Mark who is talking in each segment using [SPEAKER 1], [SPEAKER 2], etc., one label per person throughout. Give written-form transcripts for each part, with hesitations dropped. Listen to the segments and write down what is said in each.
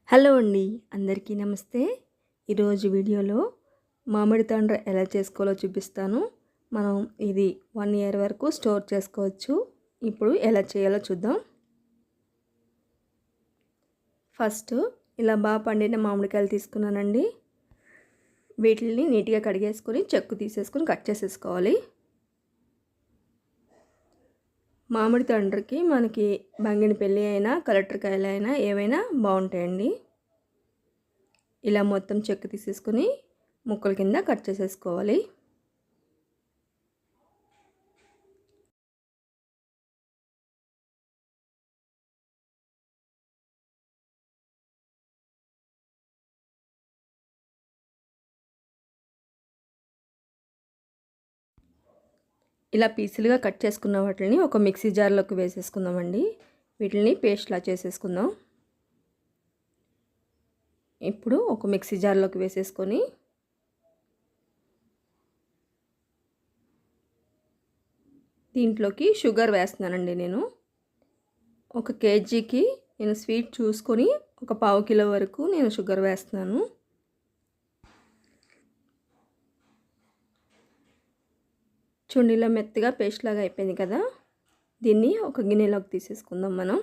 [SPEAKER 1] Hello అండి, అందరికీ నమస్తే. ఈరోజు వీడియోలో మామిడి తాండ్ర ఎలా చేసుకోవాలో చూపిస్తాను. మనం ఇది 1 ఇయర్ వరకు స్టోర్ చేసుకోవచ్చు. ఇప్పుడు ఎలా చేయాలో చూద్దాం. ఫస్ట్ ఇలా బాగా పండిన మామిడికాయలు తీసుకున్నానండి. వీటిని నీట్గా కడిగేసుకొని చెక్కు తీసేసుకొని కట్ చేసేసుకోవాలి. మామిడి తండ్రికి మనకి బంగినపల్లి అయినా కలెక్టర్ కాయలు అయినా ఏవైనా బాగుంటాయండి. ఇలా మొత్తం చెక్కు తీసేసుకొని ముక్కల కింద కట్ చేసేసుకోవాలి. ఇలా పీసులుగా కట్ చేసుకున్న వాటిని ఒక మిక్సీ జార్లోకి వేసేసుకుందామండి. వీటిని పేస్ట్లా చేసేసుకుందాం. ఇప్పుడు ఒక మిక్సీ జార్లోకి వేసేసుకొని దీంట్లోకి షుగర్ వేస్తున్నానండి. నేను 1 కేజీకి నేను స్వీట్ చూసుకొని 1/4 కిలో వరకు నేను షుగర్ వేస్తున్నాను. చుండీలో మెత్తగా పేస్ట్ లాగా అయిపోయింది కదా. దీన్ని ఒక గిన్నెలోకి తీసేసుకుందాం మనం.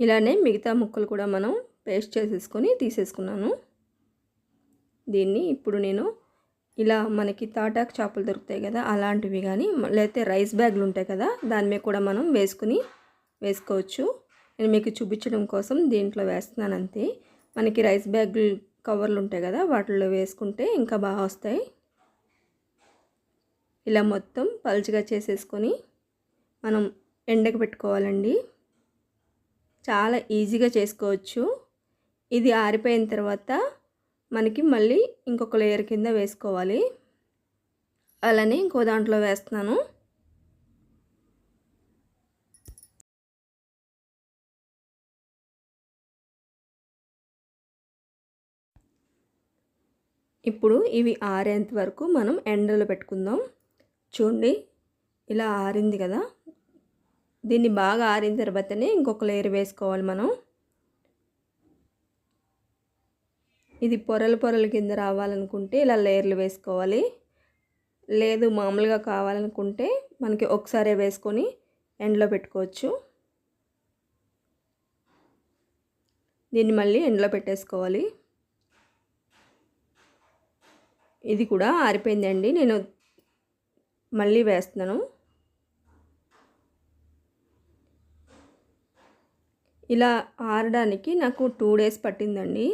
[SPEAKER 1] ఇలానే మిగతా ముక్కలు కూడా మనం పేస్ట్ చేసేసుకొని తీసేసుకున్నాను. దీన్ని ఇప్పుడు నేను ఇలా మనకి తాటాకు చేపలు దొరుకుతాయి కదా, అలాంటివి కానీ లేకపోతే రైస్ బ్యాగులు ఉంటాయి కదా, దాని మీద కూడా మనం వేసుకోవచ్చు. నేను మీకు చూపించడం కోసం దీంట్లో వేస్తున్నాను అంతే. మనకి రైస్ బ్యాగులు కవర్లు ఉంటాయి కదా, వాటిల్లో వేసుకుంటే ఇంకా బాగా వస్తాయి. ఇలా మొత్తం పల్చగా చేసేసుకొని మనం ఎండకు పెట్టుకోవాలండి. చాలా ఈజీగా చేసుకోవచ్చు. ఇది ఆరిపోయిన తర్వాత మనకి మళ్ళీ ఇంకొక లేయర్ కింద వేసుకోవాలి. అలానే ఇంకో దాంట్లో వేస్తున్నాను. ఇప్పుడు ఇవి ఆరేంత వరకు మనం ఎండలో పెట్టుకుందాం. చూడండి, ఇలా ఆరింది కదా. దీన్ని బాగా ఆరిన తర్వాతనే ఇంకొక లేయర్ వేసుకోవాలి మనం. ఇది పొరల కింద రావాలనుకుంటే ఇలా లేయర్లు వేసుకోవాలి. లేదు మామూలుగా కావాలనుకుంటే మనకి ఒకసారి వేసుకొని ఎండలో పెట్టుకోవచ్చు. దీన్ని మళ్ళీ ఎండలో పెట్టేసుకోవాలి. ఇది కూడా ఆరిపోయిందండి. నేను మళ్ళీ వేస్తున్నాను. ఇలా ఆరడానికి నాకు 2 డేస్ పట్టిందండి.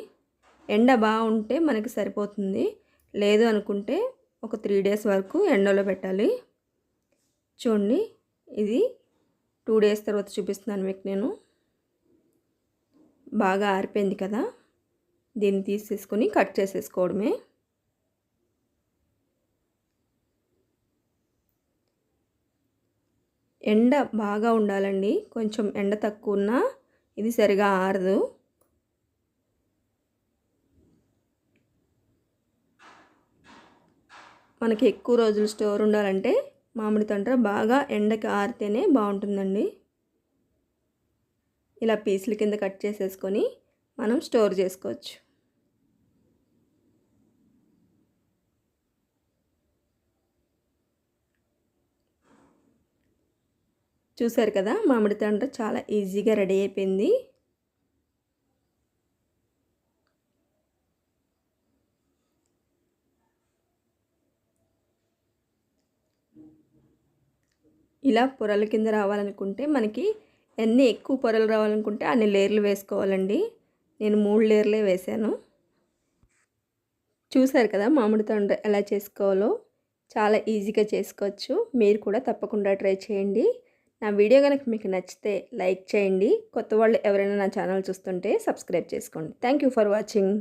[SPEAKER 1] ఎండ బాగుంటే మనకి సరిపోతుంది. లేదు అనుకుంటే ఒక 3 డేస్ వరకు ఎండలో పెట్టాలి. చూడండి, ఇది 2 డేస్ తర్వాత చూపిస్తున్నాను మీకు నేను. బాగా ఆరిపోయింది కదా. దీన్ని తీసేసుకొని కట్ చేసేసుకోవడమే. ఎండ బాగా ఉండాలండి. కొంచెం ఎండ తక్కువ ఉన్నా ఇది సరిగా ఆరదు. మనకి ఎక్కువ రోజులు స్టోర్ ఉండాలంటే మామిడి తండ్ర బాగా ఎండకి ఆరితేనే బాగుంటుందండి. ఇలా పీసుల కింద కట్ చేసేసుకొని మనం స్టోర్ చేసుకోవచ్చు. చూసారు కదా, మామిడి తండ్ర చాలా ఈజీగా రెడీ అయిపోయింది. ఇలా పొరల కింద రావాలనుకుంటే మనకి ఎన్ని ఎక్కువ పొరలు రావాలనుకుంటే అన్ని లేయర్లు వేసుకోవాలండి. నేను 3 లేయర్లే వేశాను. చూసారు కదా మామిడి తండ్ర ఎలా చేసుకోవాలో. చాలా ఈజీగా చేసుకోవచ్చు. మీరు కూడా తప్పకుండా ట్రై చేయండి. నా వీడియో కనుక మీకు నచ్చితే లైక్ చేయండి. కొత్త వాళ్ళు ఎవరైనా నా ఛానల్ చూస్తుంటే సబ్స్క్రైబ్ చేసుకోండి. Thank you for watching.